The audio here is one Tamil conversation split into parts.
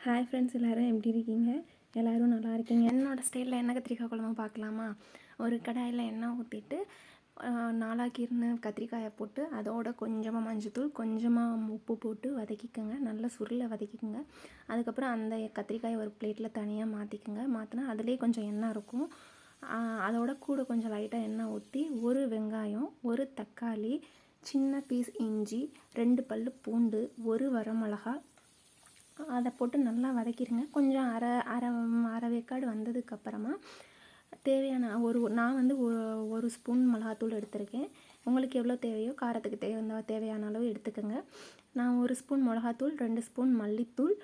ஹாய் ஃப்ரெண்ட்ஸ், எல்லோரும் எப்படி இருக்கீங்க? எல்லோரும் நல்லா இருக்கீங்க. என்னோடய ஸ்டைலில் எண்ணெய் கத்திரிக்காய் குழம்பு பார்க்கலாமா? ஒரு கடாயில் எண்ணெய் ஊற்றிட்டு நாலாக்கீர்னு கத்திரிக்காயை போட்டு அதோட கொஞ்சமாக மஞ்சத்தூள் கொஞ்சமாக உப்பு போட்டு வதக்கிக்கோங்க. நல்லா சுருளை வதக்கிக்கோங்க. அதுக்கப்புறம் அந்த கத்திரிக்காயை ஒரு பிளேட்டில் தனியாக மாற்றிக்கோங்க. மாற்றினா அதிலே கொஞ்சம் எண்ணெய் இருக்கும். அதோட கூட கொஞ்சம் லைட்டாக எண்ணெய் ஊற்றி ஒரு வெங்காயம், ஒரு தக்காளி, சின்ன பீஸ் இஞ்சி, 2 பல் பூண்டு, ஒரு வரமிளகா அதை போட்டு நல்லா வதக்கிடுங்க. கொஞ்சம் அரை வேக்காடு வந்ததுக்கப்புறமா தேவையான நான் வந்து ஒரு ஸ்பூன் மிளகாத்தூள் எடுத்திருக்கேன். உங்களுக்கு எவ்வளோ தேவையோ காரத்துக்கு தேவையான அளவு எடுத்துக்கோங்க. நான் 1 ஸ்பூன் மிளகாத்தூள், 2 ஸ்பூன் மல்லித்தூள்,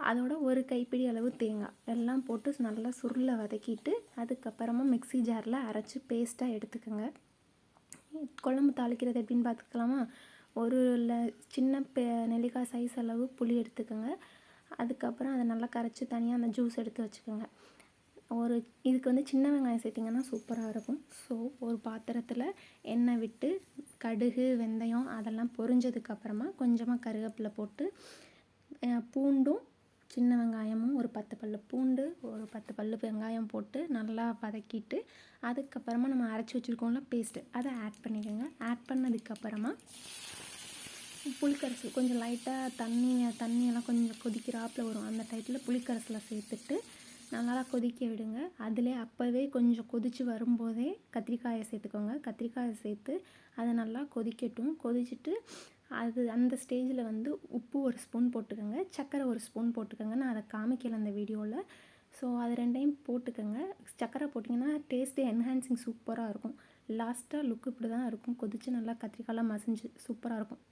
அதோட ஒரு கைப்பிடி அளவு தேங்காய் எல்லாம் போட்டு நல்லா சுருளை வதக்கிட்டு அதுக்கப்புறமா மிக்ஸி ஜாரில் அரைச்சி பேஸ்ட்டாக எடுத்துக்கோங்க. குழம்பு தாளிக்கிறது எப்படின்னு பார்த்துக்கலாமா? ஒரு சின்ன நெல்லிக்காய் சைஸ் அளவு புளி எடுத்துக்கோங்க. அதுக்கப்புறம் அதை நல்லா கரைச்சி தனியாக அந்த ஜூஸ் எடுத்து வச்சுக்கோங்க. இதுக்கு வந்து சின்ன வெங்காயம் சேர்த்திங்கன்னா சூப்பராக இருக்கும். ஸோ ஒரு பாத்திரத்தில் எண்ணெய் விட்டு கடுகு, வெந்தயம் அதெல்லாம் பொரிஞ்சதுக்கப்புறமா கொஞ்சமாக கருவேப்பிலை போட்டு பூண்டும் சின்ன வெங்காயமும் ஒரு 10 பல் பூண்டு, ஒரு 10 பல் வெங்காயம் போட்டு நல்லா வதக்கிட்டு அதுக்கப்புறமா நம்ம அரைச்சி வச்சுருக்கோம்ல பேஸ்ட்டு அதை ஆட் பண்ணிக்கோங்க. ஆட் பண்ணதுக்கப்புறமா புளிக்கரைசல் கொஞ்சம் லைட்டாக தண்ணியெல்லாம் கொஞ்சம் கொதிக்கிறாப்பில் வரும். அந்த டைத்தில் புளிக்கரைசலை சேர்த்துட்டு நல்லா கொதிக்க விடுங்க. அதிலே அப்போவே கொஞ்சம் கொதித்து வரும்போதே கத்திரிக்காயை சேர்த்துக்கோங்க. கத்திரிக்காயை சேர்த்து அதை நல்லா கொதிக்கட்டும். கொதிச்சுட்டு அந்த ஸ்டேஜில் வந்து உப்பு 1 ஸ்பூன் போட்டுக்கோங்க, சர்க்கரை 1 ஸ்பூன் போட்டுக்கோங்க. நான் அதை காமிக்கல அந்த வீடியோவில். ஸோ அது 2டையும் போட்டுக்கோங்க. சர்க்கரை போட்டிங்கன்னா டேஸ்ட்டு என்ஹான்சிங் சூப்பராக இருக்கும். லாஸ்ட்டாக லுக்கு இப்படி தான் இருக்கும். கொதித்து நல்லா கத்திரிக்காயெலாம் மசிஞ்சு சூப்பராக இருக்கும்.